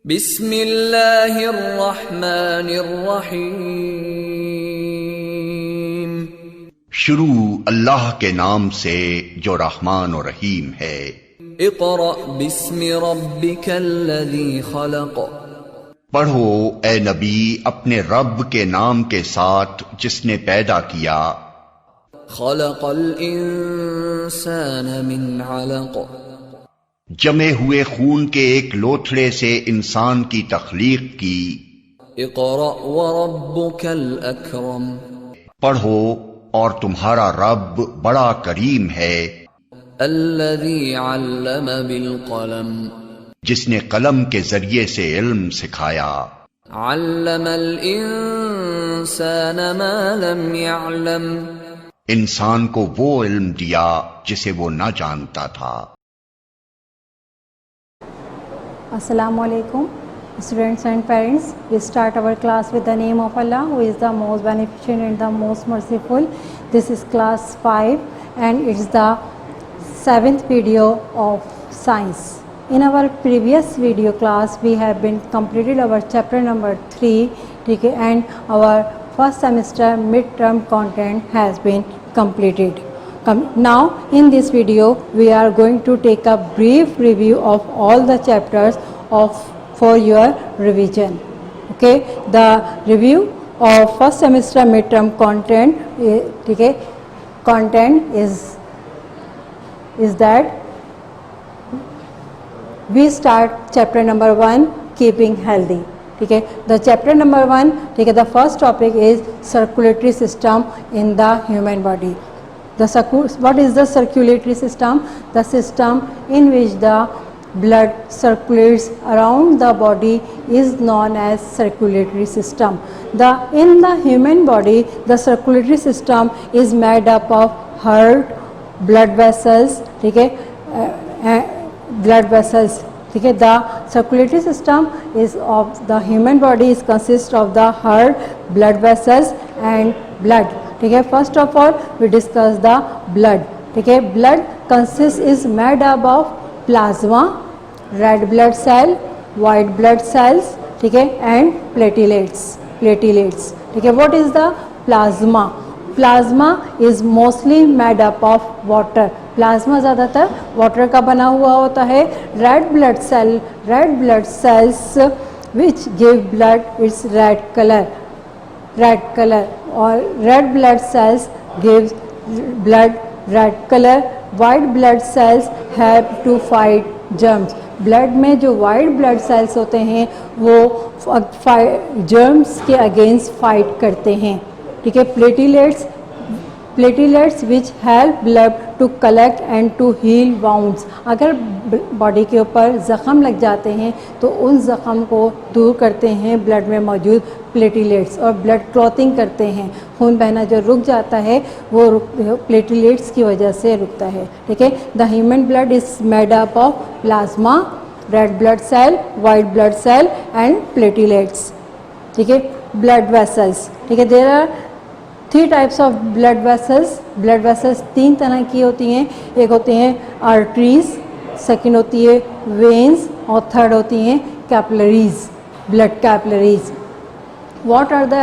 बिस्मिल्लाहिर्रहमानिर्रहीम। शुरू अल्लाह के नाम से जो रहमान और रहीम है। इक़रा बिस्मि रब्बिकल्लज़ी खलक़। पढ़ो ए नबी अपने रब के नाम के साथ जिसने पैदा किया। खलक़ल इंसान मिन अलक़। जमे हुए खून के एक लोथड़े से इंसान की तख्लीक की। इक़रा व रब्बुकल अकरम। पढ़ो और तुम्हारा रब बड़ा करीम है। अल्लज़ी अल्लम बिल क़लम। जिसने कलम के जरिए से इल्म सिखाया। अल्लमल इंसान मा लम यअलम। इंसान को वो इल्म दिया जिसे वो न जानता था। Assalamu alaikum, students and parents. We start our class with the name of Allah, who is the most beneficent and the most merciful. This is class 5 and it's the 7th video of science. In our previous video class, we have been completed our chapter number 3, okay, and our first semester midterm content has been completed. Now in this video we are going to take a brief review of all the chapters for your revision. Okay, the review of first semester midterm content, okay, content is that we start chapter number 1, keeping healthy. Okay, the chapter number 1, okay, the first topic is circulatory system in the human body. What is the circulatory system? The system in which the blood circulates around the body is known as circulatory system. In the human body, the circulatory system is made up of heart, blood vessels, okay, blood vessels. Okay, the circulatory system is of the human body is consists of the heart, blood vessels and blood. Okay, first of all we discuss the blood. Okay, blood is made up of plasma, red blood cell, white blood cells, okay, and platelets. Okay, what is the plasma? Plasma is mostly made up of water. Plasma ज़्यादातर water का बना हुआ होता है. red blood cells which give blood its red color, or red blood cells gives blood red color. White blood cells help to fight germs. Blood में जो white blood cells होते हैं वो जर्म्स के अगेंस्ट फाइट करते हैं. ठीक है, platelets which help blood to collect and to heal wounds. अगर बॉडी के ऊपर ज़ख़म लग जाते हैं तो उन ज़ख़म को दूर करते हैं ब्लड में मौजूद प्लेटिलेट्स, और ब्लड क्लॉटिंग करते हैं. खून बहना जो रुक जाता है वो प्लेटिलेट्स की वजह से रुकता है. ठीक है, the human blood is made up of plasma, red blood cell, white blood cell and platelets. ठीक है, ब्लड वेसल्स. ठीक है, there are 3 types of blood vessels. Blood vessels 3 तरह की होती हैं. एक होती हैं आर्टरीज, सेकंड होती है वेन्स और थर्ड होती हैं capillaries, blood capillaries. What are the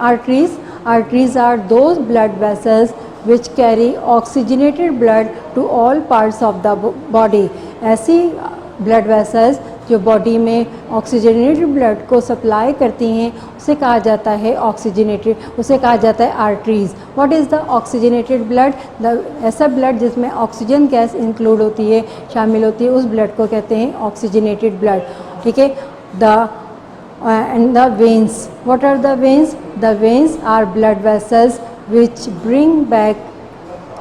arteries? Arteries are those blood vessels which carry oxygenated blood to all parts of the body. ऐसी ब्लड वेसल्स जो बॉडी में ऑक्सीजनेटेड ब्लड को supply करती हैं उसे कहा जाता है ऑक्सीजनेटेड, उसे कहा जाता है arteries. What is the oxygenated blood? ऐसा ब्लड जिसमें ऑक्सीजन गैस इंक्लूड होती है, शामिल होती है, उस ब्लड को कहते हैं ऑक्सीजनेटेड ब्लड. ठीक है, and the veins. What are the veins? The veins are blood vessels which bring back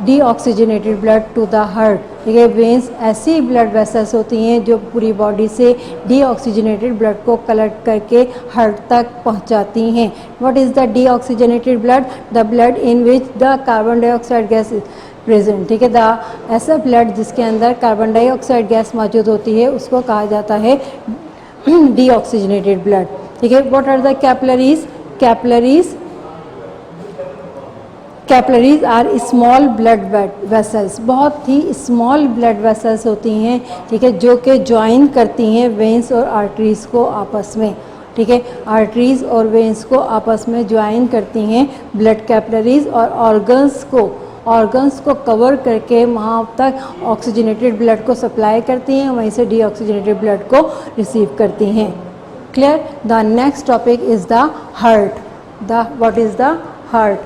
deoxygenated blood to the heart. ठीक है, वेन्स ऐसी ब्लड वेसल्स होती हैं जो पूरी बॉडी से डीऑक्सीजनेटेड ब्लड को कलेक्ट करके हार्ट तक पहुंचाती हैं. What is the deoxygenated blood? The blood in which the carbon dioxide gas is present. ठीक है, ऐसा ब्लड जिसके अंदर कार्बन डाइऑक्साइड गैस मौजूद होती है उसको कहा जाता है deoxygenated blood. ठीक है, what are the capillaries? Capillaries are small blood vessels, बहुत ही स्मॉल ब्लड वेसल्स होती हैं, ठीक है, जो कि ज्वाइन करती हैं वेंस और आर्टरीज़ को आपस में, ठीक है, आर्टरीज़ और वेंस को आपस में ज्वाइन करती हैं ब्लड कैपिलरीज, और ऑर्गन्स को कवर करके वहाँ तक ऑक्सीजनेटेड ब्लड को सप्लाई करती हैं, वहीं से डीऑक्सीजनेटेड ब्लड को रिसीव करती हैं। Clear? The next topic is the heart. What is the heart?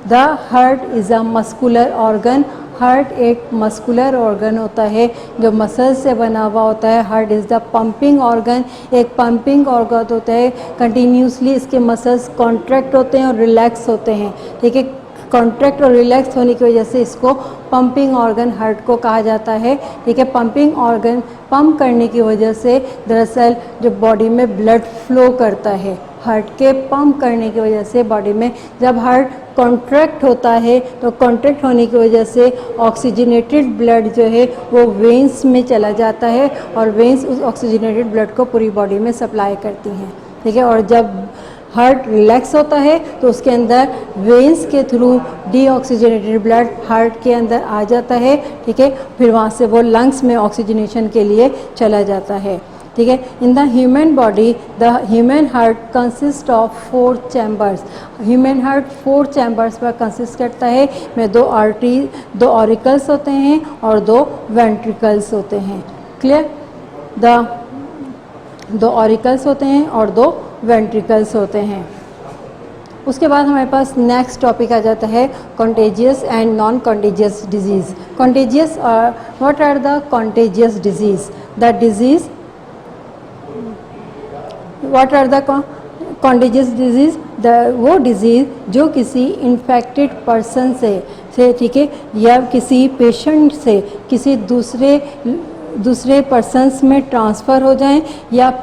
The heart is a muscular organ. Heart एक मस्कुलर ऑर्गन होता है जो मसल से बना हुआ होता है। Heart is the pumping organ, एक पंपिंग ऑर्गन होता है, कंटिन्यूसली इसके मसल्स कॉन्ट्रैक्ट होते हैं और रिलैक्स होते हैं, ठीक है, कॉन्ट्रैक्ट और रिलैक्स होने की वजह से इसको पंपिंग ऑर्गन हार्ट को कहा जाता है, ठीक है। पंपिंग ऑर्गन पंप करने की वजह से दरअसल जो बॉडी में ब्लड फ्लो करता है, हार्ट के पंप करने की वजह से बॉडी में जब हार्ट कॉन्ट्रैक्ट होता है तो कॉन्ट्रैक्ट होने की वजह से ऑक्सीजनेटेड ब्लड जो है वो वेंस में चला जाता है और वेंस उस ऑक्सीजनेटेड ब्लड को पूरी बॉडी में सप्लाई करती हैं, ठीक है। और जब हार्ट रिलैक्स होता है तो उसके अंदर वेंस के थ्रू डीऑक्सीजनेटेड ब्लड हार्ट के अंदर आ जाता है, ठीक है, फिर वहाँ से वो लंग्स में ऑक्सीजनेशन के लिए चला जाता है, ठीक है। In the human body the human heart consist of 4 chambers. Human heart 4 chambers पर कंसिस्ट करता है, में 2 ऑरिकल्स होते हैं और 2 वेंट्रिकल्स होते हैं। क्लियर? 2 ऑरिकल्स होते हैं और 2 वेंट्रिकल्स होते हैं। उसके बाद हमारे पास नेक्स्ट टॉपिक आ जाता है contagious and non contagious disease. Contagious और what are the contagious disease? The disease what are the contagious disease? वो डिजीज़ जो किसी इन्फेक्टेड पर्सन से ठीक है, या किसी पेशेंट से किसी दूसरे पर्सन्स में ट्रांसफ़र हो जाएं या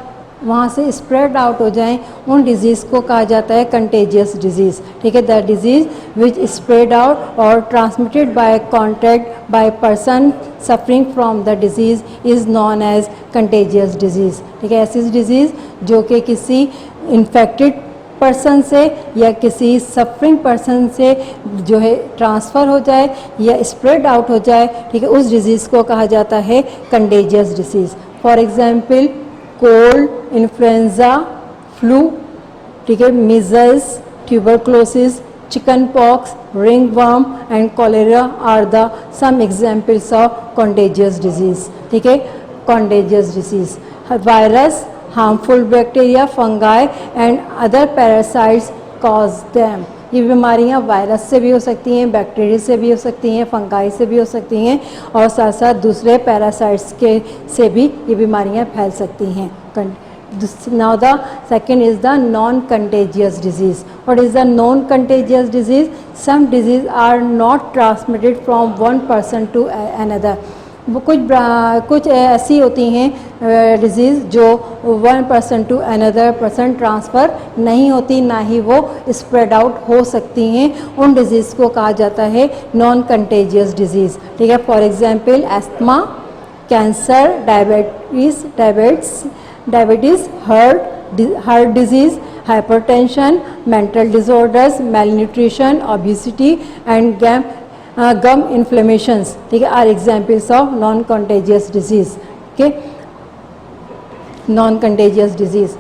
वहाँ से स्प्रेड आउट हो जाएं, उन डिजीज़ को कहा जाता है कंटेजियस डिजीज़, ठीक है। The disease which spread out और transmitted by contact by person suffering from the disease is known as contagious disease, ठीक है। ऐसी डिजीज़ जो कि किसी इन्फेक्टेड पर्सन से या किसी सफरिंग पर्सन से जो है ट्रांसफ़र हो जाए या स्प्रेड आउट हो जाए, ठीक है, उस डिज़ीज़ को कहा जाता है contagious disease. For example cold, influenza, flu, ठीक है, measles, tuberculosis, chicken pox, ringworm and cholera are the some examples of contagious disease, ठीक है। Contagious disease virus, harmful bacteria, fungi and other parasites cause them. ये बीमारियां virus से भी हो सकती हैं, बैक्टीरिया से भी हो सकती हैं, फंगाई से भी हो सकती हैं और साथ साथ दूसरे पैरासाइट्स के से भी ये बीमारियां फैल सकती हैं। Now the second is the non-contagious disease. What is the non-contagious disease? Some disease are not transmitted from one person to another. वो कुछ ऐसी होती हैं डिज़ीज़ जो 1 person to another person transfer नहीं होती, ना ही वो स्प्रेड आउट हो सकती हैं। उन डिज़ीज़ को कहा जाता है नॉन कंटेजियस डिज़ीज़, ठीक है। For example asthma, cancer, diabetes, heart disease, hypertension, mental disorders, malnutrition, obesity and gum inflammations, ठीक है, are examples of non contagious disease, ठीक है। Non contagious disease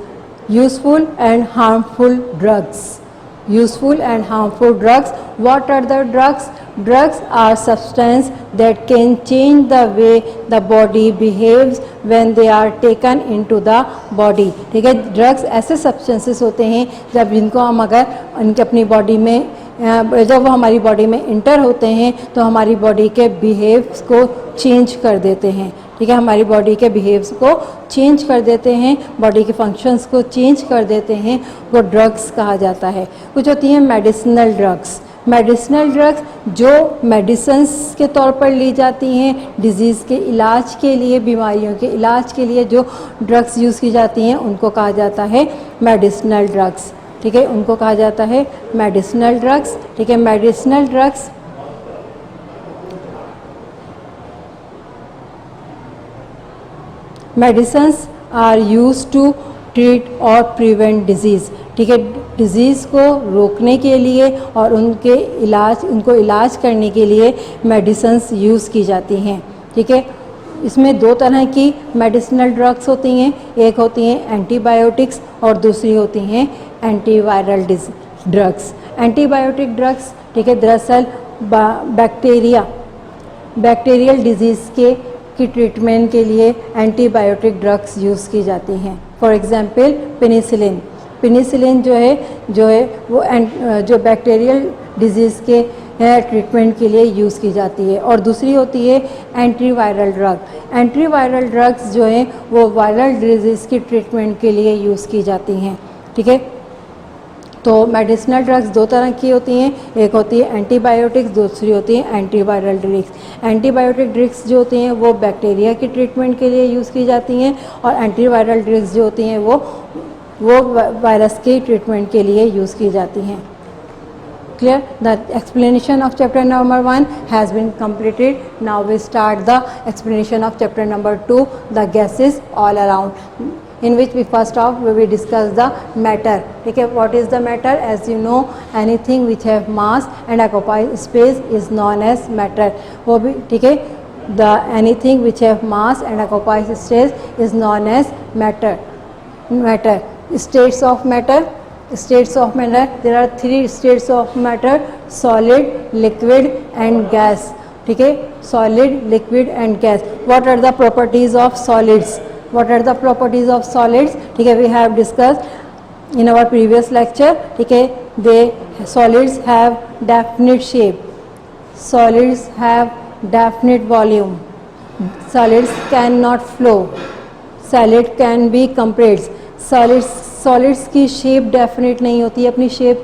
useful and harmful drugs. Useful and harmful drugs. What are the drugs? Drugs are substances that can change the way the body behaves when they are taken into the body, ठीक है। Drugs ऐसे substances होते हैं जब जिनको हम अगर उनके अपनी बॉडी में जब वो हमारी बॉडी में इंटर होते हैं तो हमारी बॉडी के बिहेव्स को चेंज कर देते हैं, ठीक है। हमारी बॉडी के बिहेव्स को चेंज कर देते हैं, बॉडी के फंक्शंस को चेंज कर देते हैं, वो ड्रग्स कहा जाता है। कुछ होती हैं मेडिसिनल ड्रग्स। मेडिसिनल ड्रग्स जो मेडिसिन्स के तौर पर ली जाती हैं, डिजीज़ के इलाज के लिए, बीमारियों के इलाज के लिए जो ड्रग्स यूज़ की जाती हैं उनको कहा जाता है मेडिसिनल ड्रग्स, ठीक है, उनको कहा जाता है मेडिसिनल ड्रग्स, ठीक है। Medicinal drugs medicines are used to treat और प्रिवेंट डिजीज़, ठीक है। डिज़ीज़ को रोकने के लिए और उनको इलाज करने के लिए मेडिसिन्स यूज़ की जाती हैं। ठीक है, इसमें दो तरह की मेडिसिनल ड्रग्स होती हैं, एक होती हैं एंटीबायोटिक्स और दूसरी होती हैं एंटीवायरल ड्रग्स। एंटीबायोटिक ड्रग्स, ठीक है, दरअसल बैक्टीरियल डिजीज़ की ट्रीटमेंट के लिए एंटीबायोटिक ड्रग्स यूज़ की जाती हैं। फॉर एग्जांपल पेनिसिलिन जो है वो जो बैक्टीरियल डिजीज़ के ट्रीटमेंट के लिए यूज़ की जाती है। और दूसरी होती है एंटीवायरल ड्रग। एंटीवायरल ड्रग्स जो है वो वायरल डिजीज़ की ट्रीटमेंट के लिए यूज़ की जाती हैं। ठीक है, तो मेडिसिनल ड्रग्स दो तरह की होती हैं, एक होती है एंटीबायोटिक्स, दूसरी होती है एंटीवायरल ड्रग्स। एंटीबायोटिक ड्रग्स जो होती हैं वो बैक्टीरिया की ट्रीटमेंट के लिए यूज़ की जाती हैं और एंटीवायरल ड्रग्स जो होती हैं वो वायरस के ट्रीटमेंट के लिए यूज़ की जाती हैं। Clear? The explanation of chapter number 1 has been completed. Now we start the explanation of chapter number 2, the gases all around, in which we first off we will discuss the matter. Okay, what is the matter? As you know, anything which have mass and occupies space is known as matter. वो भी ठीक है, the anything which have mass and occupies space is known as matter. States of matter. There are three states of matter: solid, liquid and gas. ठीक है, solid, liquid and gas. What are the properties of solids? ठीक है, we have discussed in our previous lecture. ठीक है, solids have definite shape, solids have definite volume, solids cannot flow, solid can be compressed. Solids की shape definite नहीं होती, अपनी shape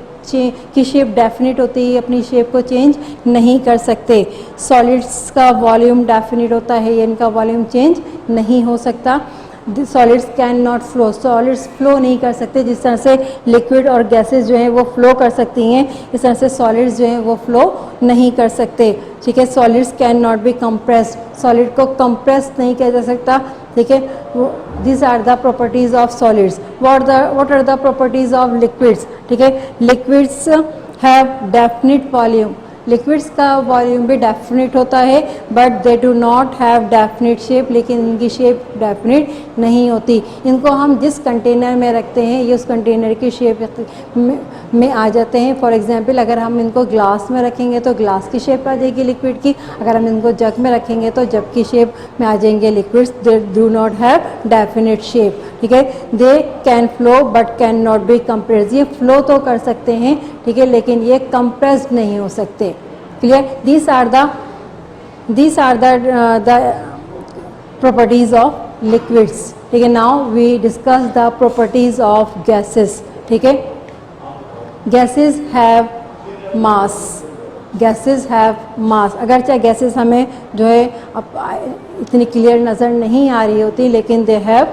definite होती है, अपनी शेप को चेंज नहीं कर सकते। सॉलिड्स का वॉल्यूम डेफिनेट होता है, इनका वॉल्यूम चेंज नहीं हो सकता। Solids can not flow, solids flow नहीं कर सकते। जिस तरह से लिक्विड और गैसेस जो हैं वो फ्लो कर सकती हैं, इस तरह से सॉलिड्स जो हैं वो फ्लो नहीं कर सकते। ठीक है, solids can not be compressed, solid को कंप्रेस नहीं किया जा सकता। ठीक है, this are the properties of solids. What are the properties of liquids? ठीक है, liquids have definite volume, liquids का वॉल्यूम भी डेफिनेट होता है, but they do not have definite shape, लेकिन इनकी शेप डेफिनेट नहीं होती। इनको हम जिस कंटेनर में रखते हैं ये उस कंटेनर की शेप में आ जाते हैं। फॉर एग्जांपल, अगर हम इनको ग्लास में रखेंगे तो ग्लास की शेप आ जाएगी लिक्विड की, अगर हम इनको जग में रखेंगे तो जग की शेप में आ जाएंगे liquids. They do not have definite shape. ठीक है, they can flow but can not be compressed, ये फ्लो तो कर सकते हैं, ठीक है, लेकिन ये कंप्रेस्ड नहीं हो सकते। Clear? these are the properties of liquids. ठीक है, now we discuss the properties of gases. ठीक है, gases have mass, अगरचे गैसेस हमें जो है अब इतनी क्लियर नज़र नहीं आ रही होती, लेकिन दे हैव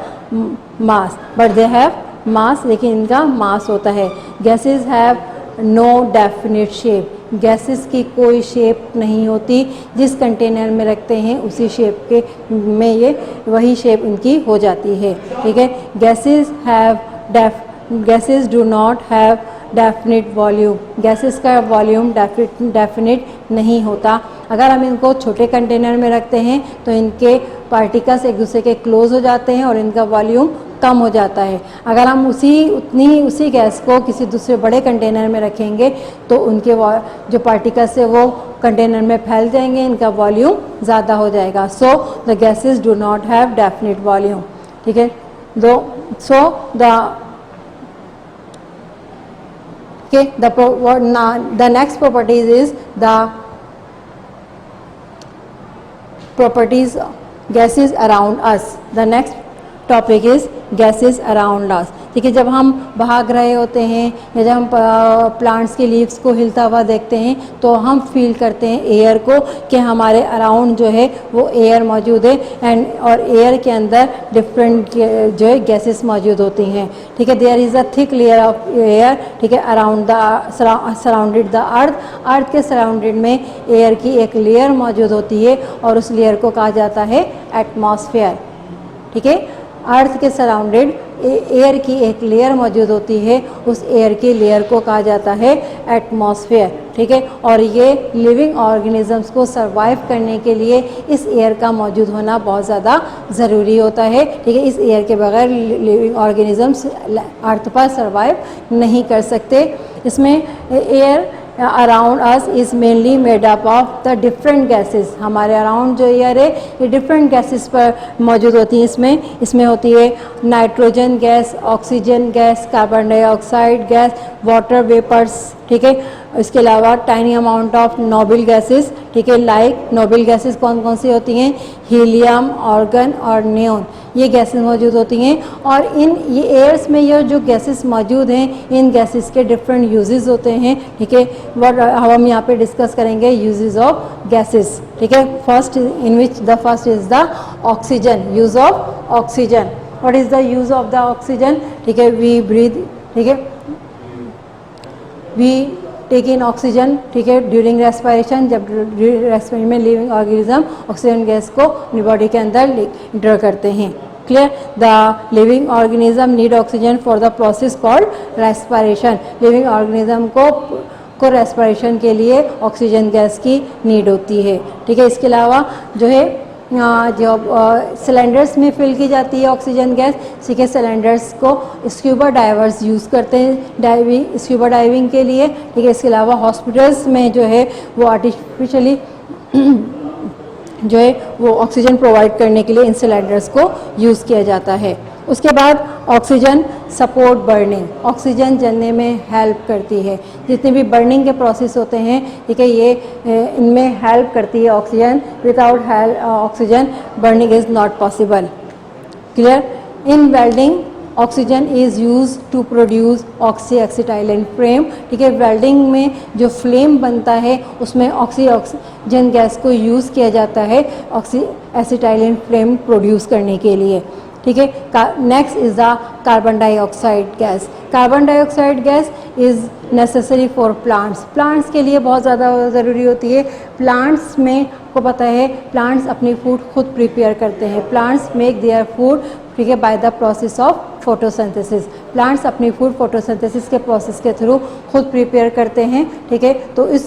मास, लेकिन इनका मास होता है। Gases have no definite shape, gases की कोई शेप नहीं होती, जिस कंटेनर में रखते हैं उसी शेप के में ये वही शेप इनकी हो जाती है। ठीक है, gases do not have definite volume, gases का वॉल्यूम डेफिनेट नहीं होता। अगर हम इनको छोटे कंटेनर में रखते हैं तो इनके पार्टिकल्स एक दूसरे के क्लोज हो जाते हैं और इनका वॉल्यूम कम हो जाता है। अगर हम उसी गैस को किसी दूसरे बड़े कंटेनर में रखेंगे तो उनके जो पार्टिकल्स है वो कंटेनर में फैल जाएंगे, इनका वॉल्यूम ज़्यादा हो जाएगा। So the gases do not have definite volume. ठीक है, the next properties is the properties gases around us. The next topic is gases around us. ठीक है, जब हम भाग रहे होते हैं या जब हम प्लांट्स की लीव्स को हिलता हुआ देखते हैं तो हम फील करते हैं एयर को कि हमारे अराउंड जो है वो एयर मौजूद है और एयर के अंदर डिफरेंट जो है गैसेस मौजूद होती हैं। ठीक है, there is a thick layer of air, ठीक है, अराउंड सराउंडेड द अर्थ के सराउंडेड में एयर की एक लेयर मौजूद होती है और उस लेयर को कहा जाता है एटमॉस्फेयर। ठीक है, अर्थ के सराउंडेड एयर की एक लेयर मौजूद होती है, उस एयर की लेयर को कहा जाता है एटमॉस्फेयर, ठीक है। और ये लिविंग ऑर्गेनिजम्स को सरवाइव करने के लिए इस एयर का मौजूद होना बहुत ज़्यादा ज़रूरी होता है, ठीक है। इस एयर के बगैर लिविंग ऑर्गेनिजम्स अर्थ पर सरवाइव नहीं कर सकते। इसमें air around us is mainly made up of the different gases. हमारे अराउंड जो एयर है ये डिफरेंट गैसेस पर मौजूद होती हैं। इसमें होती है nitrogen gas, oxygen gas, carbon dioxide gas, water vapours, ठीक है। इसके अलावा tiny amount of noble gases, ठीक है। लाइक नोबल गैसेस कौन कौन सी होती हैं? हीलियम, आर्गन और नियोन, ये गैसेस मौजूद होती हैं। और ये एयर्स में ये जो गैसेस मौजूद हैं, इन गैसेस के डिफरेंट यूजेस होते हैं, ठीक है। हम यहाँ पे डिस्कस करेंगे यूजेस ऑफ गैसेस, ठीक है। First in which the first is the oxygen, use of oxygen. What is the use of the oxygen? ठीक है, वी ब्रीथ, ठीक है, वी टेक इन ऑक्सीजन, ठीक है, ड्यूरिंग रेस्पिरेशन। जब रेस्पिरेशन में लिविंग ऑर्गेनिज्म ऑक्सीजन गैस को अपनी बॉडी के अंदर इंटर करते हैं। Clear? The living organism need oxygen for the process called respiration. Living organism को रेस्पिरेशन के लिए ऑक्सीजन गैस की नीड होती है, ठीक है। इसके अलावा जो है जो सिलेंडर्स में फिल की जाती है ऑक्सीजन गैस, ठीक है, सिलेंडर्स को स्क्यूबा डाइवर्स यूज़ करते हैं स्क्यूबा डाइविंग के लिए, ठीक है। इसके अलावा हॉस्पिटल्स में जो है वो आर्टिफिशियली जो है वो ऑक्सीजन प्रोवाइड करने के लिए इन सिलेंडर्स को यूज़ किया जाता है। उसके बाद ऑक्सीजन सपोर्ट बर्निंग, ऑक्सीजन जलने में हेल्प करती है। जितने भी बर्निंग के प्रोसेस होते हैं, ठीक है, ये इनमें हेल्प करती है oxygen. Without oxygen burning is not possible. Clear? In welding oxygen is use to produce oxy acetylene flame, ठीक है। वेल्डिंग में जो फ्लेम बनता है उसमें ऑक्सीजन गैस को यूज़ किया जाता है ऑक्सी एसिटाइलिन फ्लेम प्रोड्यूस करने के लिए, ठीक है। Next is the carbon dioxide gas. Carbon dioxide gas is necessary for plants. Plants के लिए बहुत ज़्यादा ज़रूरी होती है। प्लांट्स में को पता है प्लांट्स अपनी फूड खुद प्रिपेयर करते हैं। प्लांट्स मेक देयर फूड, ठीक है, by the process of photosynthesis. Plants अपनी फूड फोटोसिंथेसिस के प्रोसेस के थ्रू खुद प्रिपेयर करते हैं, ठीक है। तो इस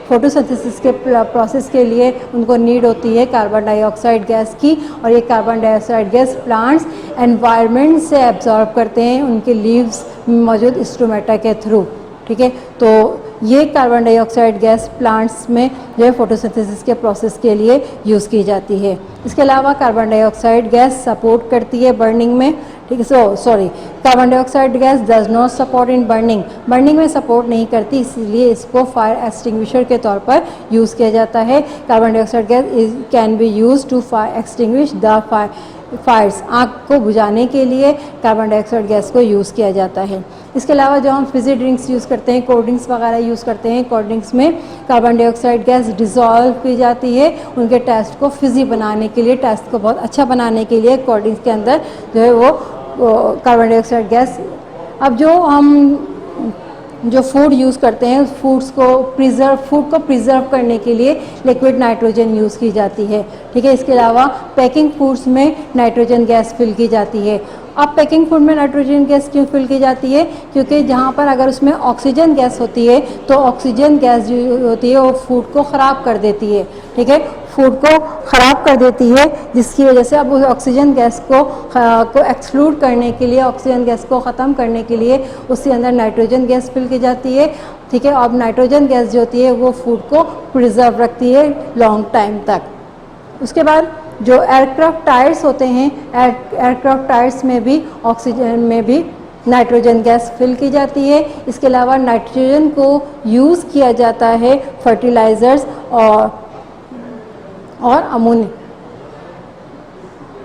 फोटोसिंथेसिस के प्रोसेस के लिए उनको नीड होती है कार्बन डाइऑक्साइड गैस की। और ये carbon dioxide gas plants environment से एब्जॉर्ब करते हैं उनके लीव्स में मौजूद स्टोमेटा के थ्रू, ठीक है। तो ये कार्बन डाइऑक्साइड गैस प्लांट्स में जो है फोटोसिंथेसिस के प्रोसेस के लिए यूज़ की जाती है। इसके अलावा कार्बन डाइऑक्साइड गैस सपोर्ट करती है बर्निंग में, ठीक है। Sorry, carbon dioxide gas does not support in burning. Burning में सपोर्ट नहीं करती, इसलिए इसको फायर एक्सटिंग्विशर के तौर पर यूज़ किया जाता है। Carbon dioxide gas can be use to fire extinguish the fires. आग को बुझाने के लिए कार्बन डाइऑक्साइड गैस को यूज़ किया जाता है। इसके अलावा जो हम फिजी ड्रिंक्स यूज़ करते हैं, कोल्ड ड्रिंक्स वगैरह यूज़ करते हैं, कोल्ड ड्रिंक्स में कार्बन डाइऑक्साइड गैस डिज़ोल्व की जाती है उनके टेस्ट को फिजी बनाने के लिए, टेस्ट को बहुत अच्छा बनाने के लिए कोल्ड ड्रिंक्स के अंदर जो है वो कार्बन डाइऑक्साइड गैस। अब जो फूड यूज़ करते हैं, फूड को प्रिजर्व करने के लिए लिक्विड नाइट्रोजन यूज़ की जाती है, ठीक है। इसके अलावा पैकिंग फूड्स में नाइट्रोजन गैस फिल की जाती है। अब पैकिंग फूड में नाइट्रोजन गैस क्यों फिल की जाती है? क्योंकि जहाँ पर अगर उसमें ऑक्सीजन गैस होती है तो ऑक्सीजन गैस जो होती है वो फूड को ख़राब कर देती है, ठीक है, फूड को ख़राब कर देती है, जिसकी वजह से अब उस ऑक्सीजन गैस को एक्सक्लूड करने के लिए, ऑक्सीजन गैस को ख़त्म करने के लिए उसके अंदर नाइट्रोजन गैस फिल की जाती है, ठीक है। अब नाइट्रोजन गैस जो होती है वो फूड को प्रिजर्व रखती है लॉन्ग टाइम तक। उसके बाद जो एयरक्राफ्ट टायर्स होते हैं, एयरक्राफ्ट टायर्स में भी ऑक्सीजन में भी नाइट्रोजन गैस फिल की जाती है। इसके अलावा नाइट्रोजन को यूज़ किया जाता है फर्टिलाइज़र्स और अमोनिया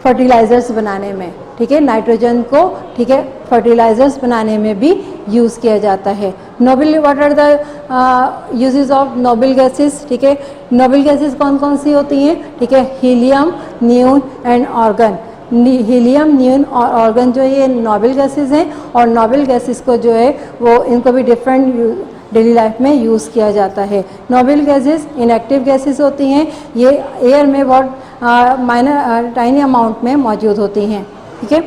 फर्टिलाइज़र्स बनाने में, ठीक है। नाइट्रोजन को, ठीक है, फर्टिलाइज़र्स बनाने में भी यूज़ किया जाता है। Noble, what are the uses of noble gases, ठीक है। नोबल गैसेस कौन कौन सी होती हैं, ठीक है, helium, neon and argon. Helium, neon और आर्गन जो ये नोबल गैसेस हैं, और नोबल गैसेस को जो है वो इनको भी डिफरेंट डेली लाइफ में यूज़ किया जाता है। नोबल गैसेस इनएक्टिव गैसेस होती हैं, ये एयर में बहुत माइनर टाइनी अमाउंट में मौजूद होती हैं, ठीक है।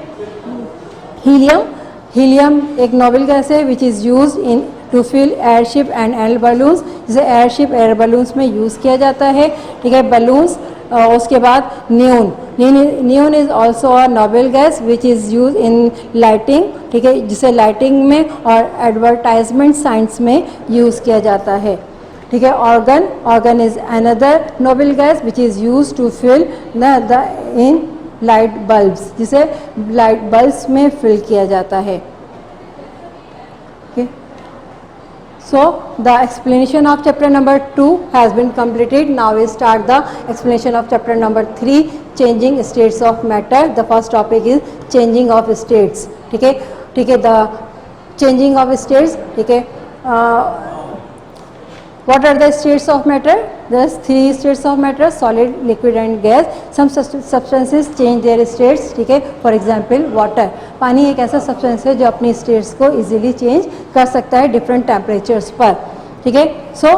हीलियम एक नोबल गैस है which is use in to fill airship and air balloons, जिसे एयरशिप एयर बलून्स में यूज़ किया जाता है, ठीक है, बलून्स। उसके बाद neon is also a noble gas which is use in lighting, ठीक है, जिसे लाइटिंग में और एडवर्टाइजमेंट साइंस में यूज़ किया जाता है, ठीक है। Argon is another noble gas which is use to fill the in light bulbs, जिसे लाइट बल्ब्स में फिल किया जाता है। okay. So the explanation of chapter number 2 has been completed. Now we start the explanation of chapter number 3, changing states of matter. The first topic is changing of states, ठीक है, ठीक है, the changing of states, ठीक है। What are the states of matter? There's 3 states of matter: solid, liquid and gas. Some substances change their states, ठीक है, for example water. पानी एक ऐसा सब्सटेंस है जो अपनी स्टेट्स को इजीली चेंज कर सकता है डिफरेंट टेम्परेचर्स पर, ठीक है। सो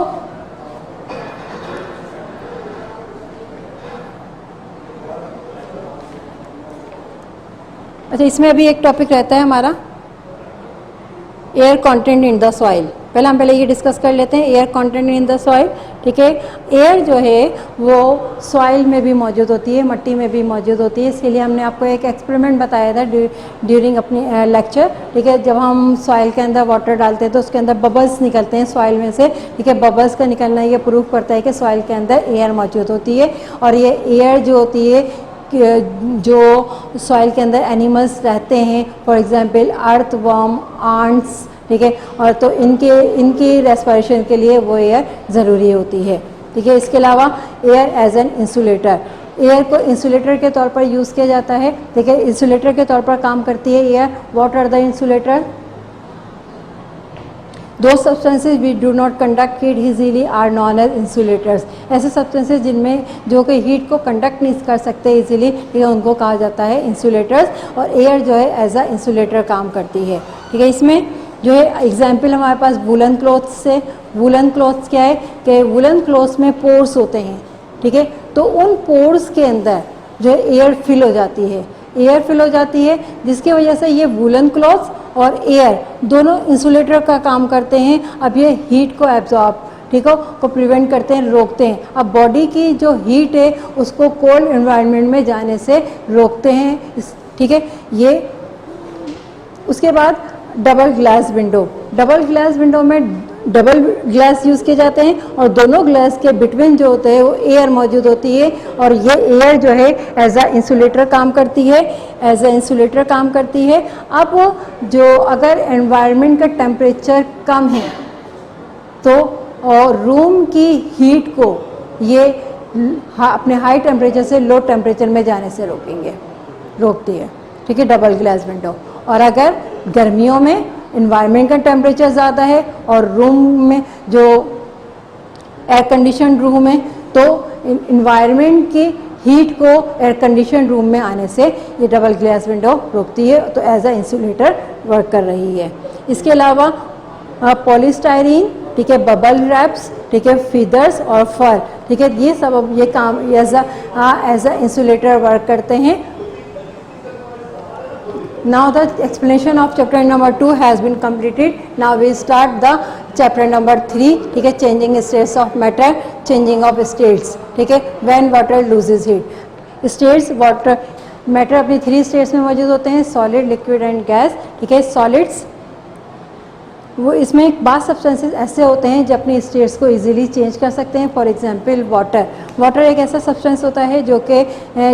अच्छा, इसमें अभी एक टॉपिक रहता है हमारा air content in the soil. हम पहले ये डिस्कस कर लेते हैं air content in the soil, ठीक है। एयर जो है वो सॉइल में भी मौजूद होती है, मट्टी में भी मौजूद होती है। इसके लिए हमने आपको एक एक्सपेरिमेंट बताया था ड्यूरिंग अपनी लेक्चर, ठीक है। जब हम सॉइल के अंदर वाटर डालते हैं तो उसके अंदर बबल्स निकलते हैं सॉइल में से, ठीक है। बबल्स का निकलना ये प्रूव करता है कि सॉइल के अंदर एयर मौजूद होती है, और ये एयर जो होती है जो सॉइल के अंदर एनिमल्स रहते हैं, फॉर एग्जांपल अर्थवर्म, आंट्स, ठीक है, और तो इनकी रेस्पिरेशन के लिए वो एयर ज़रूरी होती है, ठीक है। इसके अलावा air as an insulator, air को इंसुलेटर के तौर पर यूज़ किया जाता है, ठीक है। इंसुलेटर के तौर पर काम करती है air. What are the insulator? Those substances we do not conduct heat easily are known as insulators. ऐसे सब्सटेंसेज जिनमें जो कि हीट को कंडक्ट नहीं कर सकते इजीली, ठीक है, उनको कहा जाता है इंसुलेटर्स, और एयर जो है एज अ इंसुलेटर काम करती है, ठीक है। इसमें जो है एग्जाम्पल हमारे पास वुलन क्लॉथ्स से। वुलन क्लॉथ्स क्या है कि वुलन क्लॉथ्स में पोर्स होते हैं, ठीक है, तो उन पोर्स के अंदर जो है एयर फिल हो जाती है, एयर फिल हो जाती है, जिसकी वजह से ये वुलन क्लॉथ्स और एयर दोनों इंसुलेटर का काम करते हैं। अब ये हीट को एब्जॉर्ब, ठीक है, को प्रिवेंट करते हैं, रोकते हैं। अब बॉडी की जो हीट है उसको कोल्ड एनवायरनमेंट में जाने से रोकते हैं, ठीक है। ये उसके बाद double glass window. Double glass window में डबल ग्लास यूज़ किए जाते हैं, और दोनों ग्लास के बिटवीन जो होते हैं वो एयर मौजूद होती है, और ये एयर जो है एज अ इंसुलेटर काम करती है, एज अ इंसुलेटर काम करती है। अब जो अगर एनवायरनमेंट का टेम्परेचर कम है तो और रूम की हीट को ये अपने हाई टेम्परेचर से लो टेम्परेचर में जाने से रोकती है, ठीक है, डबल ग्लास विंडो। और अगर गर्मियों में इन्वायरमेंट का टेम्परेचर ज़्यादा है और रूम में जो एयर कंडीशन रूम है, तो इन्वायरमेंट की हीट को एयर कंडीशन रूम में आने से ये डबल ग्लास विंडो रोकती है, तो एज अ इंसुलेटर वर्क कर रही है। इसके अलावा पॉलीस्टायरीन, ठीक है, बबल रैप्स, ठीक है, फीदर्स और फर, ठीक है, ये सब ये काम एज अ इंसुलेटर वर्क करते हैं। Now the explanation of chapter number 2 has been completed. Now we start the chapter number 3, ठीक है, changing states of matter, changing of states, ठीक है, when water loses heat. States water matter अपनी 3 states में मौजूद होते हैं: solid, liquid and gas, ठीक है। solids वो इसमें बाद सब्सटेंसेस ऐसे होते हैं जो अपनी स्टेट्स को इजीली चेंज कर सकते हैं। फॉर एग्जांपल वाटर एक ऐसा सब्सटेंस होता है जो कि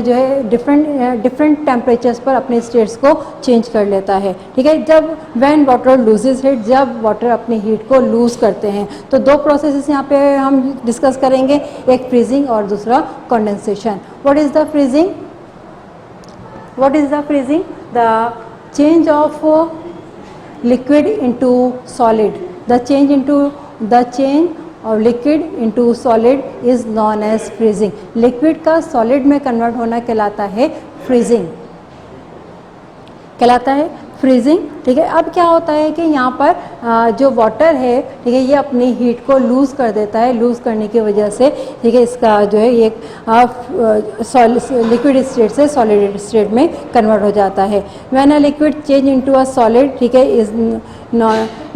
जो है डिफरेंट टेम्परेचर्स पर अपने स्टेट्स को चेंज कर लेता है, ठीक है। जब व्हेन वाटर लूजेस हीट, जब वाटर अपनी हीट को लूज़ करते हैं, तो 2 प्रोसेसेस यहाँ पे हम डिस्कस करेंगे, एक फ्रीजिंग और दूसरा condensation. What is the freezing? The change of liquid into solid, the change of liquid into solid is known as freezing. liquid का solid में convert होना कहलाता है freezing, कहलाता है फ्रीजिंग, ठीक है। अब क्या होता है कि यहाँ पर जो वाटर है, ठीक है, ये अपनी हीट को लूज़ कर देता है। लूज़ करने की वजह से, ठीक है, इसका जो है ये लिक्विड स्टेट से सॉलिड स्टेट में कन्वर्ट हो जाता है। When a liquid change into a solid, ठीक है, is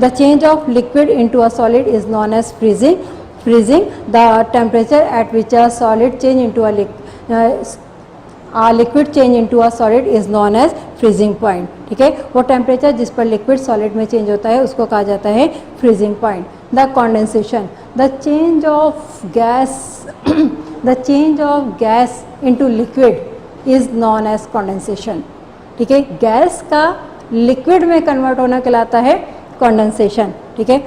the change of liquid into a solid is known as freezing. Freezing, the temperature at which a solid change into a liquid change into a solid is known as freezing point, ठीक है। वो temperature जिस पर liquid solid में change होता है उसको कहा जाता है freezing point. The condensation, the change of gas the change of gas into liquid is known as condensation, ठीक है। गैस का लिक्विड में कन्वर्ट होना कहलाता है कंडेंसेशन, ठीक है।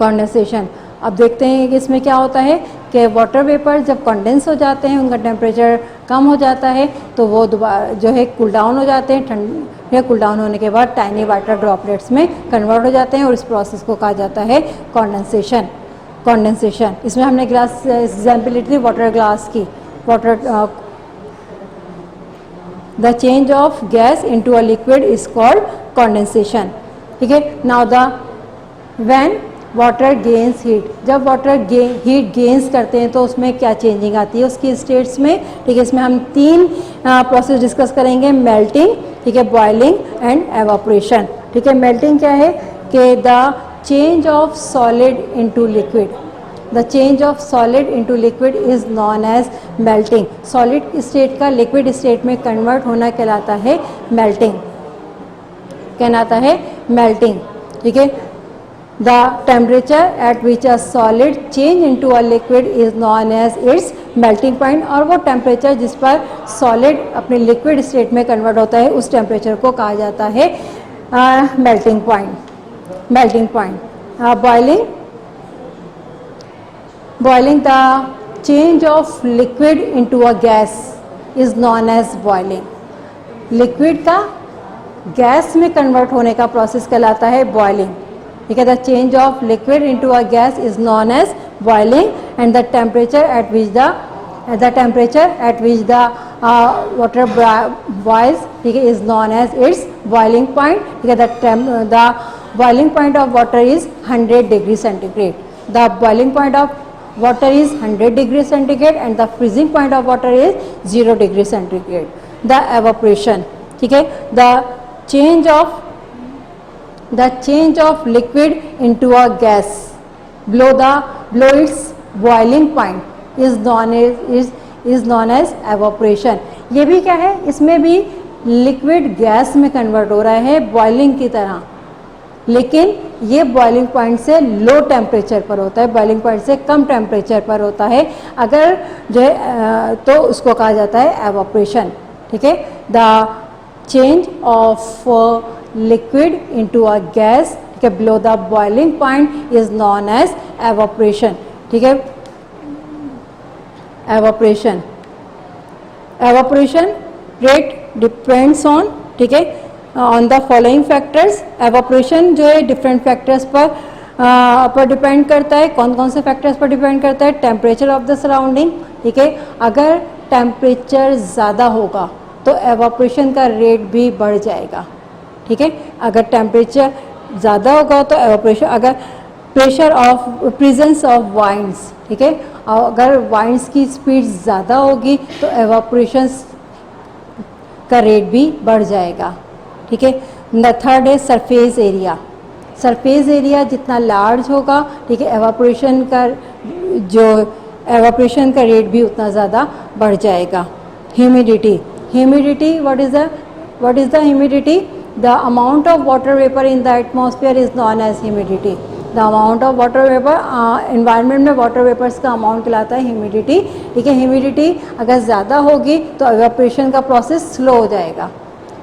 कंडेंसेशन, अब देखते हैं कि इसमें क्या होता है कि वाटर वेपर जब कंडेंस हो जाते हैं, उनका टेम्परेचर कम हो जाता है, तो वो दोबारा जो है कूल डाउन हो जाते हैं। ठंड कूल डाउन होने के बाद टाइनी वाटर ड्रॉपलेट्स में कन्वर्ट हो जाते हैं और इस प्रोसेस को कहा जाता है कंडेंसेशन। कंडेंसेशन, इसमें हमने ग्लास एग्जाम्पल ली थी वाटर ग्लास की। Water the change of gas into a liquid is called condensation, ठीक है। Now the when water gains heat, जब वाटर हीट गेन्स करते हैं तो उसमें क्या चेंजिंग आती है उसकी स्टेट्स में, ठीक है। इसमें हम 3 प्रोसेस डिस्कस करेंगे, मेल्टिंग, ठीक है, बॉइलिंग एंड एवापोरेशन, ठीक है। मेल्टिंग क्या है कि the change of solid into liquid, the change of solid into liquid is known as melting. Solid state का लिक्विड स्टेट में कन्वर्ट होना कहलाता है मेल्टिंग, कहलाता है मेल्टिंग, ठीक है। The temperature at which a solid change into a liquid is known as its melting point, और वो टेम्परेचर जिस पर सॉलिड अपने लिक्विड स्टेट में कन्वर्ट होता है उस टेम्परेचर को कहा जाता है melting point. Melting point, boiling, the change of liquid into a gas is known as boiling. Liquid का गैस में कन्वर्ट होने का प्रोसेस कहलाता है बॉइलिंग, ठीक है। The change of liquid into a gas is known as boiling and the temperature at which the water boils, ठीक है, is known as its boiling point, ठीक है। The boiling point of water is 100 degree centigrade. The boiling point of water is 100 degree centigrade and the freezing point of water is 0 degree centigrade. The evaporation, ठीक है, the change of liquid into a gas below its boiling point is known as evaporation. ये भी क्या है, इसमें भी liquid gas में convert हो रहा है बॉइलिंग की तरह, लेकिन ये बॉइलिंग पॉइंट से लो टेम्परेचर पर होता है, बॉइलिंग पॉइंट से कम टेम्परेचर पर होता है। अगर जो है तो उसको कहा जाता है एवापोरेशन, ठीक है। The change of liquid into a gas, ठीक है, below the boiling point is known as evaporation, ठीक है। Evaporation, evaporation rate depends on, ठीक है, on the following factors. Evaporation जो है डिफरेंट फैक्टर्स पर डिपेंड करता है। कौन कौन से फैक्टर्स पर डिपेंड करता है? टेम्परेचर ऑफ द सराउंडिंग, ठीक है। अगर टेम्परेचर ज़्यादा होगा तो एवापोरेशन का रेट भी बढ़ जाएगा, ठीक है। अगर टेम्परेचर ज़्यादा होगा तो एवापोरेशन, अगर pressure of presence of winds, ठीक है, अगर वाइंड्स की स्पीड ज़्यादा होगी तो एवापोरेशन का रेट भी बढ़ जाएगा, ठीक है। थर्ड है सरफेस एरिया। सरफेस एरिया जितना लार्ज होगा, ठीक है, एवापोरेशन का रेट भी उतना ज़्यादा बढ़ जाएगा। Humidity, humidity, what is the humidity? The amount of water vapour in the atmosphere is known as humidity. The amount of water vapour, environment में वाटर वेपर्स का अमाउंट कहलाता है ह्यूमिडिटी, ठीक है। ह्यूमिडिटी अगर ज़्यादा होगी तो एवापोरेशन का प्रोसेस स्लो हो जाएगा।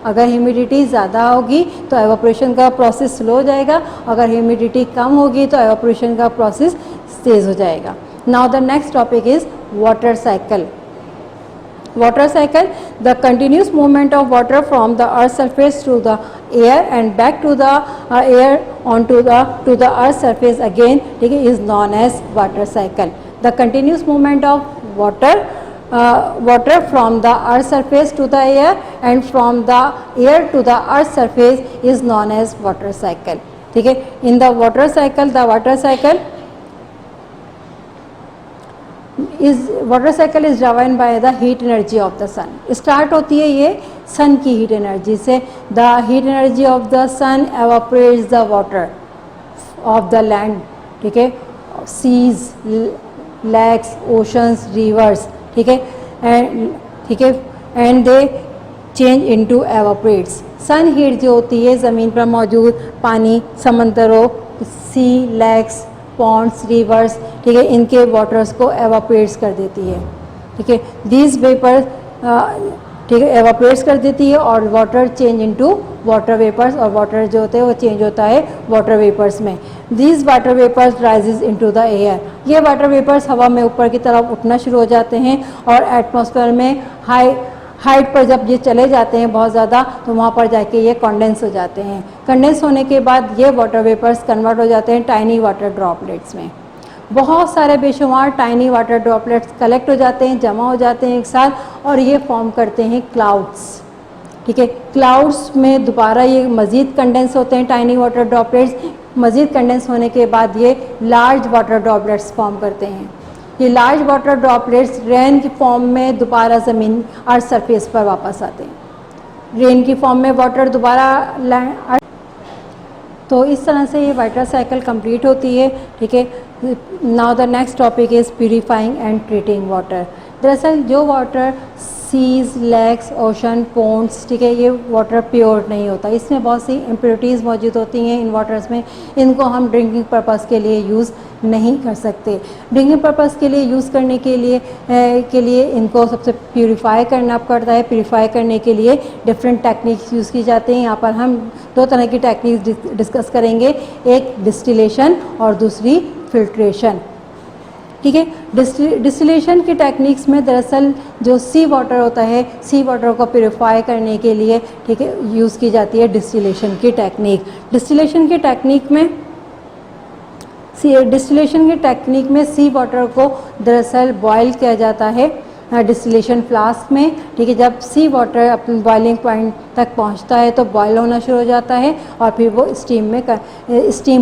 अगर ह्यूमिडिटी ज़्यादा होगी तो एवापोरेशन का प्रोसेस स्लो हो जाएगा, अगर ह्यूमिडिटी कम होगी तो एवापोरेशन का प्रोसेस तेज़ हो जाएगा। Now the next topic is water cycle. Water cycle, the continuous movement of water from the earth surface to the air and back to the air onto the earth surface again, ठीक है, is known as water cycle. The continuous movement of water water from the earth surface to the air and from the air to the earth surface is known as water cycle. ठीक है, in the water cycle is driven by the heat energy of the sun. Start होती है ये सन की heat energy से. The heat energy of the sun evaporates the water of the land. ठीक है, seas, lakes, oceans, rivers. ठीक है, and they change into evaporates. Sun heat जो होती है ज़मीन पर मौजूद पानी, समंदरों, सी, लेक्स, पॉन्ड्स, रिवर्स, ठीक है, इनके वाटर्स को एवापोरेट्स कर देती है. ठीक है, दीज वेपर, ठीक है, एवापोरेट्स कर देती है और water change into water vapours, और वाटर जो होते हैं वो चेंज होता है वाटर वेपर्स में. These water vapours rises into the air. ये वाटर वेपर्स हवा में ऊपर की तरफ उठना शुरू हो जाते हैं और एटमॉस्फेयर में हाइट पर जब ये चले जाते हैं बहुत ज़्यादा, तो वहाँ पर जाके ये कंडेंस हो जाते हैं. कंडेंस होने के बाद ये वाटर वेपर्स कन्वर्ट हो जाते हैं टाइनी वाटर ड्रॉपलेट्स में. बहुत सारे बेशुमार टाइनी वाटर ड्रॉपलेट्स कलेक्ट हो जाते हैं, जमा हो जाते हैं एक साथ, और ये फॉर्म करते हैं क्लाउड्स. ठीक है, क्लाउड्स में दोबारा ये मज़ीद कंडेंस होते हैं टाइनी वाटर ड्रॉपलेट्स. मज़ीद कंडेंस होने के बाद ये लार्ज वाटर ड्रॉपलेट्स फॉर्म करते हैं. ये लार्ज वाटर ड्रॉपलेट्स रेन की फॉर्म में दोबारा ज़मीन अर्थ सरफेस पर वापस आते हैं. रेन की फॉर्म में वाटर दोबारा, तो इस तरह से ये वाटर साइकिल कंप्लीट होती है. ठीक है, now the next topic is purifying and treating water. दरअसल जो वाटर सीज, लेक्स, ओशन, पोन्ड्स, ठीक है, ये वाटर प्योर नहीं होता. इसमें बहुत सी इम्प्योरिटीज़ मौजूद होती हैं इन वाटर्स में. इनको हम ड्रिंकिंग पर्पस के लिए यूज़ नहीं कर सकते. ड्रिंकिंग पर्पस के लिए यूज़ करने के लिए इनको सबसे प्यूरिफाई करना पड़ता है. प्यूरिफाई करने के लिए डिफरेंट टेक्निक्स यूज़ की जाती हैं. यहाँ पर हम दो तरह की टेक्निक्स डिस्कस करेंगे, एक डिस्टिलेशन और दूसरी फिल्ट्रेशन. ठीक है, डिस्टिलेशन की टेक्निक्स में दरअसल जो सी वाटर होता है, सी वाटर को प्यूरिफाई करने के लिए, ठीक है, यूज़ की जाती है डिस्टिलेशन की टेक्निक. डिस्टिलेशन की टेक्निक में सी वाटर को दरअसल बॉयल किया जाता है डिस्टिलेशन फ्लास्क में. ठीक है, जब सी वाटर अपने बॉइलिंग पॉइंट तक पहुंचता है तो बॉयल होना शुरू हो जाता है और फिर वो स्टीम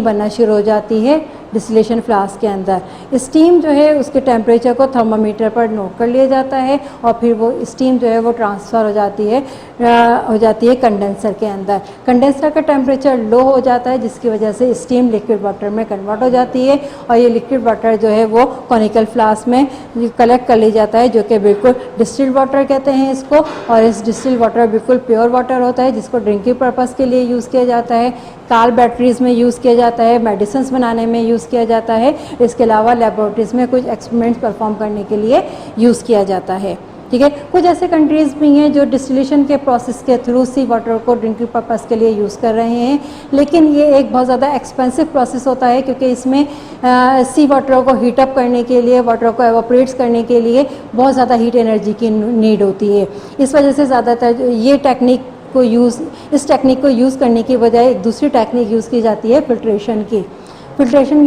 बनना शुरू हो जाती है डिस्टिलेशन फ्लास्क के अंदर. स्टीम जो है उसके टेम्परेचर को थर्मामीटर पर नोट कर लिया जाता है और फिर वो स्टीम जो है वो ट्रांसफ़र हो जाती है कंडेंसर के अंदर. कंडेंसर का टेम्परेचर लो हो जाता है जिसकी वजह से स्टीम लिक्विड वाटर में कन्वर्ट हो जाती है और ये लिक्विड वाटर जो है वो कॉनिकल फ्लास्क में कलेक्ट कर लिया जाता है, जो कि बिल्कुल डिस्टिल्ड वाटर कहते हैं इसको. और इस डिस्टिल्ड वाटर बिल्कुल प्योर वाटर होता है जिसको ड्रिंकिंग पर्पस के लिए यूज़ किया जाता है, कार बैटरीज़ में यूज़ किया जाता है, मेडिसिन बनाने में यूज़ किया जाता है. इसके अलावा लेबोरेटरीज़ में कुछ एक्सपेरिमेंट्स परफॉर्म करने के लिए यूज़ किया जाता है. ठीक है, कुछ ऐसे कंट्रीज़ भी हैं जो डिस्टिलेशन के प्रोसेस के थ्रू सी वाटर को ड्रिंकिंग पर्पस के लिए यूज़ कर रहे हैं, लेकिन ये एक बहुत ज़्यादा एक्सपेंसिव प्रोसेस होता है क्योंकि इसमें सी वाटर को हीटअप करने के लिए, वाटर को एवापोरेट्स करने के लिए बहुत ज़्यादा हीट एनर्जी की नीड होती है. इस वजह से ज़्यादातर इस टेक्निक को यूज़ करने की बजाय एक दूसरी टेक्निक यूज़ की जाती है फिल्ट्रेशन की.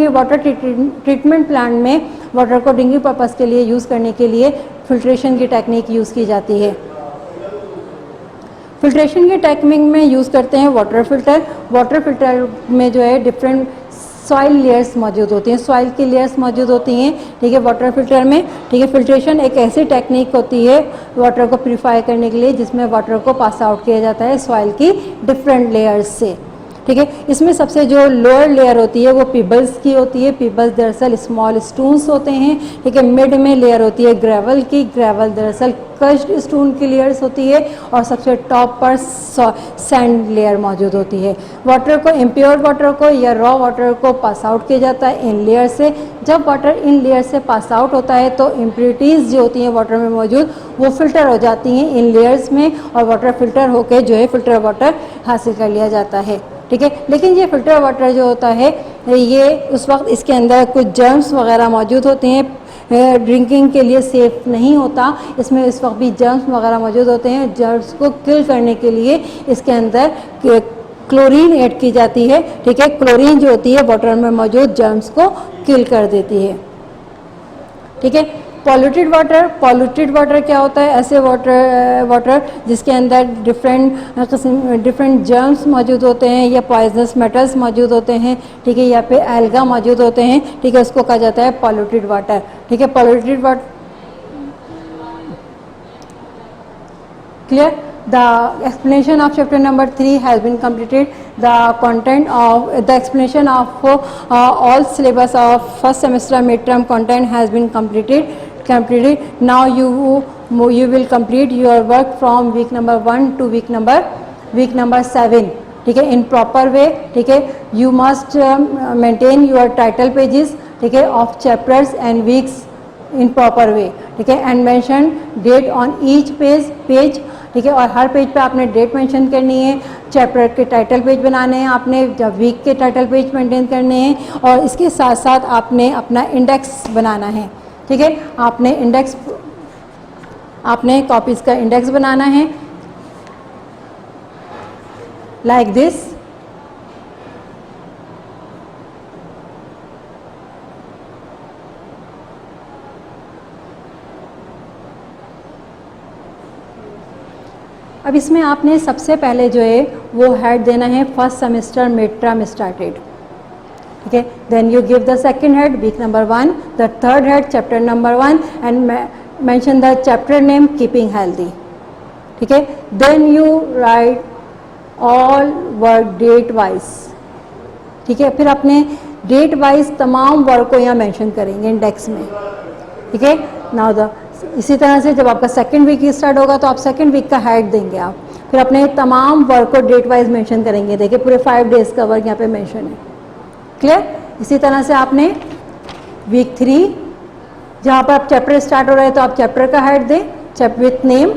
वाटर ट्रीटमेंट प्लांट में वाटर को ड्रिंकिंग पर्पस के लिए यूज़ करने के लिए फिल्ट्रेशन की टेक्निक यूज़ की जाती है. फिल्ट्रेशन की टेक्निक में यूज़ करते हैं वाटर फिल्टर में जो है डिफरेंट सॉइल लेयर्स मौजूद होती हैं, सॉइल की लेयर्स मौजूद होती हैं. ठीक है, वाटर फिल्टर में. ठीक है, फिल्ट्रेशन एक ऐसी टेक्निक होती है वाटर को प्यूरिफाई करने के लिए जिसमें वाटर को पास आउट किया जाता है सॉइल की डिफरेंट लेयर्स से. ठीक है, इसमें सबसे जो लोअर लेयर होती है वो पीबल्स की होती है. पीबल्स दरअसल स्मॉल स्टोन्स होते हैं. ठीक है, मिड में लेयर होती है ग्रेवल की. ग्रेवल दरअसल क्रश्ड स्टोन की लेयर्स होती है और सबसे टॉप पर सैंड लेयर मौजूद होती है. वाटर को, इम्प्योर वाटर को या रॉ वाटर को पास आउट किया जाता है इन लेयर से. जब वाटर इन लेयर से पास आउट होता है तो इम्प्योरिटीज़ जो होती हैं वाटर में मौजूद वो फिल्टर हो जाती हैं इन लेयर्स में और वाटर फिल्टर होकर जो है फिल्टर वाटर हासिल कर लिया जाता है. ठीक है, लेकिन ये फिल्टर वाटर जो होता है ये उस वक्त इसके अंदर कुछ जर्म्स वगैरह मौजूद होते हैं, ड्रिंकिंग के लिए सेफ़ नहीं होता. इसमें इस वक्त भी जर्म्स वगैरह मौजूद होते हैं. जर्म्स को किल करने के लिए इसके अंदर क्लोरीन ऐड की जाती है. ठीक है, क्लोरीन जो होती है वाटर में मौजूद जर्म्स को किल कर देती है. ठीक है, पॉल्यूटेड वाटर क्या होता है? ऐसे वाटर जिसके अंदर डिफरेंट जर्म्स मौजूद होते हैं या पॉइजनस मेटल्स मौजूद होते हैं, ठीक है, या फिर एल्गा मौजूद होते हैं, ठीक है, उसको कहा जाता है पॉल्यूटेड वाटर, ठीक है। Polluted water clear? The explanation of chapter number 3 has been completed. The explanation of all syllabus of first semester midterm content has been completed. Now you will complete your work from week number 1 to week number 7, ठीक है, in proper way, ठीक है। You must maintain your title pages, ठीक है, of chapters and weeks in proper way, ठीक है, and mention date on each page, ठीक है, और हर पेज पे आपने डेट मेंशन करनी है, चैप्टर के टाइटल पेज बनाने हैं आपने, जब वीक के टाइटल पेज मेंटेन करने हैं, और इसके साथ साथ आपने अपना इंडेक्स बनाना है, ठीक है। आपने कॉपीज़ का इंडेक्स बनाना है लाइक दिस। अब इसमें आपने सबसे पहले जो है वो हेड देना है first semester mid term started, ठीक है। Then you give the second head week number 1, the third head chapter number 1 and mention the chapter name keeping healthy, ठीक है। Then you write all work date wise, ठीक है। फिर अपने date wise तमाम work को यहाँ मेंशन करेंगे इंडेक्स में, ठीक है। नाउ इसी तरह से जब आपका सेकंड वीक स्टार्ट होगा तो आप सेकंड वीक का हेड देंगे आप, फिर अपने तमाम वर्क को डेट वाइज मेंशन करेंगे। देखिए पूरे 5 डेज का वर्क यहाँ पे मेंशन है, क्लियर। इसी तरह से आपने वीक 3 जहाँ पर आप चैप्टर स्टार्ट हो रहे हैं तो आप चैप्टर का हेड दें चैप्टर विथ नेम,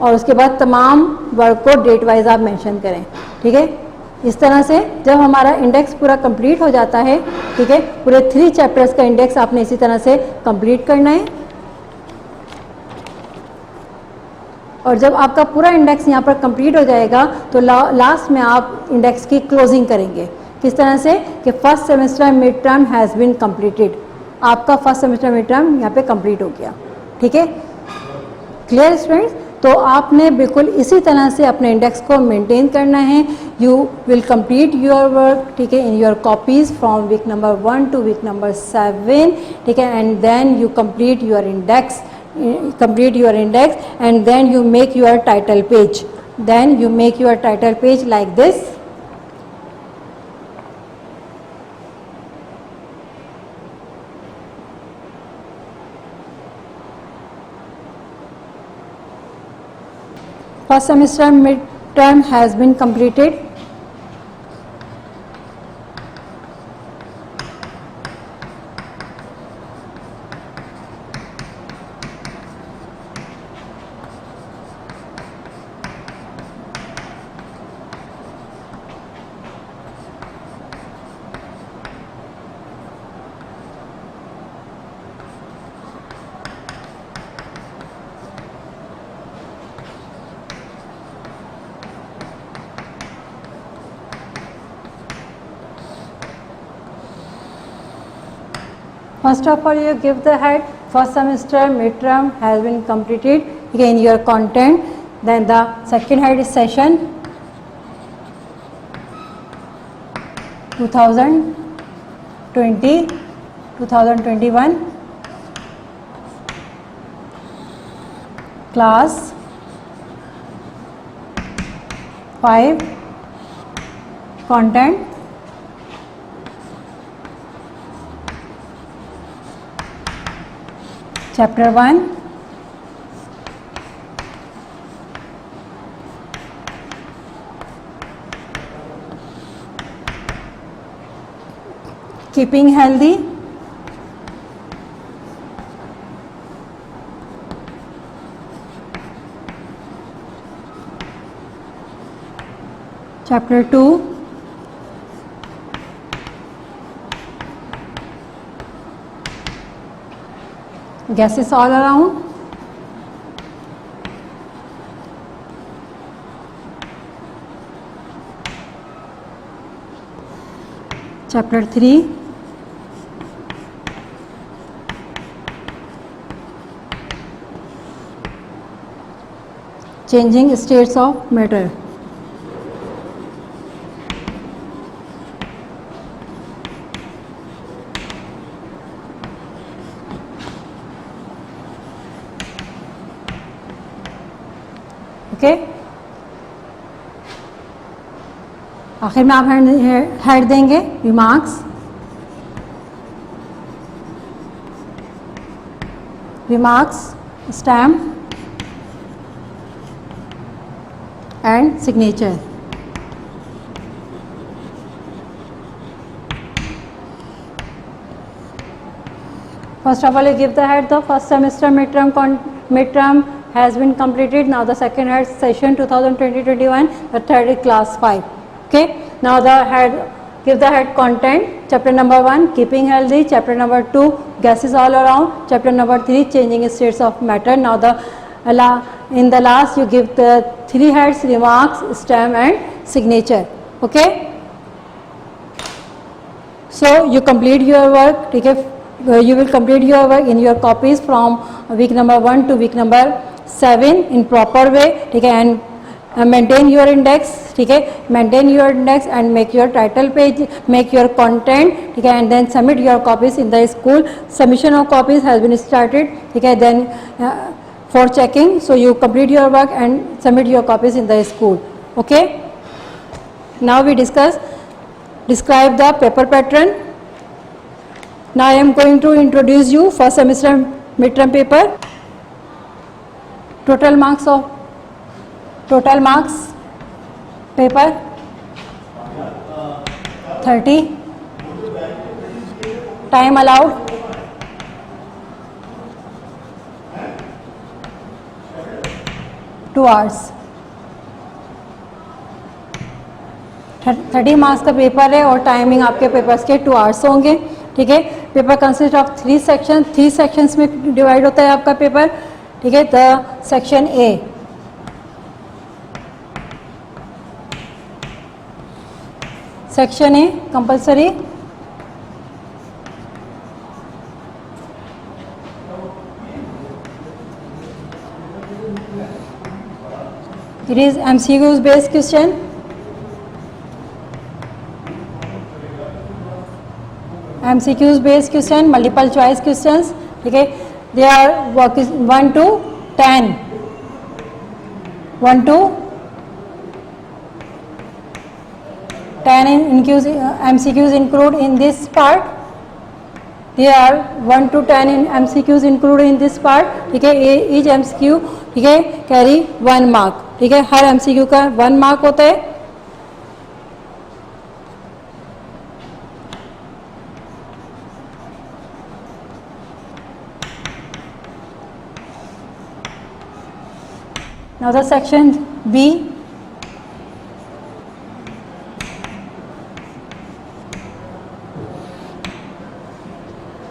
और उसके बाद तमाम वर्क को डेट वाइज आप मेंशन करें, ठीक है। इस तरह से जब हमारा इंडेक्स पूरा कंप्लीट हो जाता है, ठीक है, पूरे 3 चैप्टर्स का इंडेक्स आपने इसी तरह से कंप्लीट करना है। और जब आपका पूरा इंडेक्स यहाँ पर कंप्लीट हो जाएगा तो लास्ट में आप इंडेक्स की क्लोजिंग करेंगे। किस तरह से कि first semester mid term has been completed, आपका फर्स्ट सेमेस्टर मिड टर्म यहाँ पे कंप्लीट हो गया, ठीक है। Clear students? तो आपने बिल्कुल इसी तरह से अपने इंडेक्स को मेंटेन करना है। You will complete your work, ठीक है, in your copies from week number 1 to week number 7, ठीक है, and then you complete your index and then you make your title page, like this. First semester midterm has been completed. First of all, you give the head first semester midterm has been completed, again your content. Then the second head is session 2020-2021 class 5 content. Chapter 1, keeping healthy. Chapter 2, gases all around. Chapter 3, changing states of matter. Okay, आखिर में आप head देंगे remarks, stamp and signature. First of all, you give the head. The first semester midterm has been completed. Now the second head session 2020-21. The third is class 5. Okay. Now the head, give the head content. Chapter number 1, keeping healthy. Chapter number 2, gases all around. Chapter number 3, changing states of matter. Now in the last you give the 3 heads: remarks, stamp and signature. Okay. So you complete your work. Okay. You will complete your work in your copies from week number 1 to week number 7 in proper way. ठीक है, and maintain your index. ठीक है, maintain your index and make your title page, make your content. ठीक है, and then submit your copies in the school. Submission of copies has been started. ठीक है, then for checking, so you complete your work and submit your copies in the school. Okay. Now we describe the paper pattern. Now I am going to introduce you first semester midterm paper. Total marks paper 30. Time allowed 2 hours. 30 marks का paper है और timing आपके papers के 2 hours होंगे. ठीक है, paper consist of 3 section. 3 sections में divide होता है आपका पेपर. ठीक है, the section A, compulsory. It is MCQs based question. MCQs based question, multiple choice questions. ठीक है, they are 1 to 10. 1 to 10 MCQs include in this part. There are 1 to 10 in MCQs included in this part. ठीक है, each MCQ ठीक है carry 1 mark. ठीक है, हर MCQ का 1 mark होता है. Now the section B,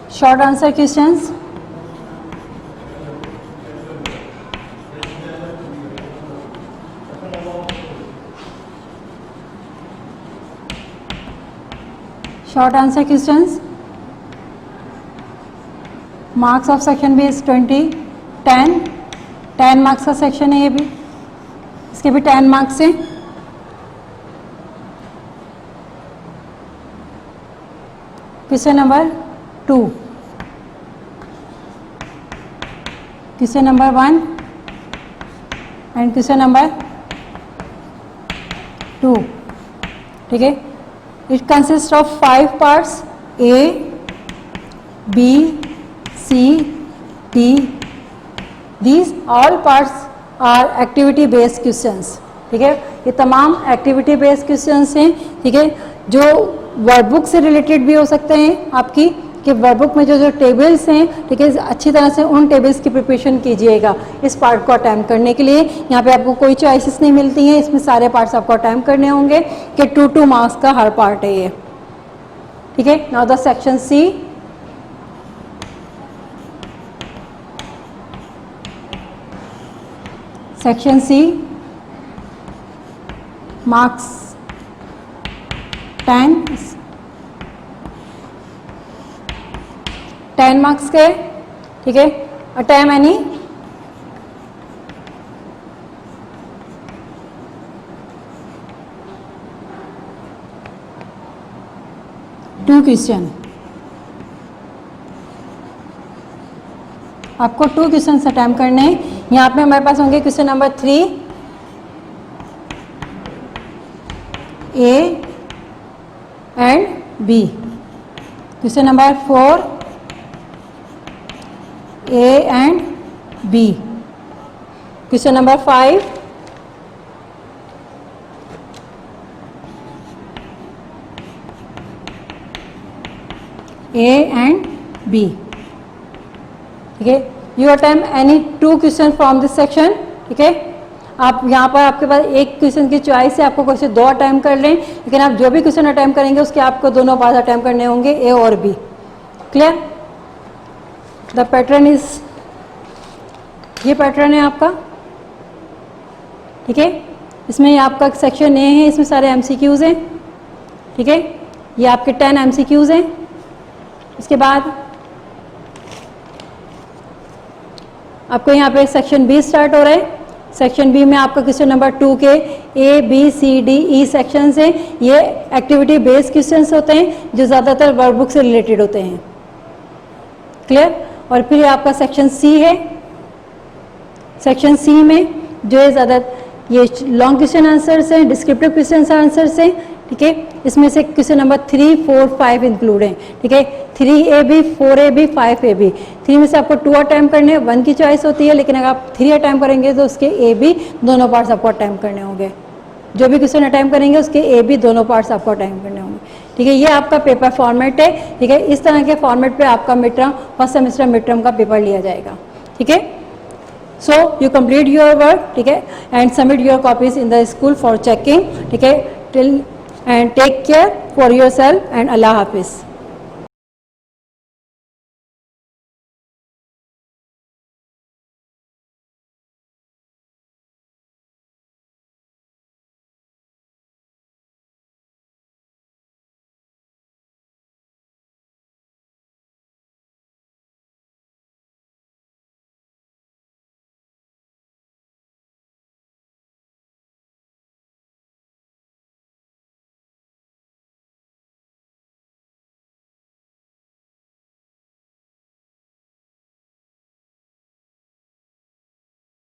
short answer questions. Short answer questions. Marks of section B is 20, 10. 10 marks का सेक्शन है ये भी, इसके भी 10 मार्क्स हैं. Question number 2, question number 1 and question number 2. ठीक है, it consist of 5 parts A, B, C, D. These all parts are activity based questions. ठीक है, ये तमाम एक्टिविटी बेस्ड क्वेश्चंस हैं. ठीक है, जो वर्कबुक से रिलेटेड भी हो सकते हैं आपकी, कि वर्कबुक में जो टेबल्स हैं, ठीक है, अच्छी तरह से उन टेबल्स की प्रिपरेशन कीजिएगा इस पार्ट को अटैम्प्ट करने के लिए. यहाँ पे आपको कोई चॉइसेस नहीं मिलती हैं, इसमें सारे पार्ट्स आपको अटैम्प्ट करने होंगे कि 2 मार्क्स का हर पार्ट है ये. ठीक है, now the section C, section C marks 10 marks के. ठीक है, अटैम्प्ट एनी 2 क्वेश्चन, आपको 2 क्वेश्चन अटेम्प्ट करने हैं। यहाँ पे हमारे पास होंगे question number 3 A and B, question number 4 A and B, question number 5 A and B। ठीक है, you attempt any 2 question from this section. ठीक है, आप यहाँ पर आपके पास एक क्वेश्चन की चॉइस है, आपको क्वेश्चन 2 अटेम्प्ट कर लें, लेकिन आप जो भी क्वेश्चन अटेम्प्ट करेंगे उसके आपको दोनों पार्ट अटेम्प्ट करने होंगे, ए और B. Clear? The pattern is, ये पैटर्न है आपका। ठीक है, इसमें ये आपका सेक्शन ए है, इसमें सारे एमसीक्यूज हैं। ठीक है, ये आपके 10 एमसीक्यूज हैं। उसके बाद आपको यहाँ पे सेक्शन बी स्टार्ट हो रहा है। सेक्शन बी में आपका क्वेश्चन नंबर 2 के A B C D E section हैं। ये एक्टिविटी बेस्ड क्वेश्चंस होते हैं जो ज़्यादातर वर्कबुक से रिलेटेड होते हैं। क्लियर? और फिर आपका सेक्शन सी है। सेक्शन सी में जो है ज़्यादा ये लॉन्ग क्वेश्चन आंसर्स हैं, डिस्क्रिप्टिव क्वेश्चन आंसर्स हैं। ठीक है, इसमें से क्वेश्चन नंबर 3, 4, 5 इंक्लूड हैं। ठीक है, 3AB, 4AB, 5AB। 3 में से आपको 2 अटैम्प्ट करने हैं, 1 की चॉइस होती है, लेकिन अगर आप 3 अटैम्प्ट करेंगे तो उसके AB दोनों पार्ट्स आपको अटैम्प्ट करने होंगे। जो भी क्वेश्चन अटैम्प्ट करेंगे उसके AB दोनों पार्ट्स आपको अटैम्प्ट करने होंगे। ठीक है, ये आपका पेपर फॉर्मेट है। ठीक है, इस तरह के फॉर्मेट पे आपका mid term, first semester mid term का पेपर लिया जाएगा। ठीक है, so you complete your work, ठीक है, and submit your copies in the school for checking. ठीक है, till and take care for yourself and Allah Hafiz.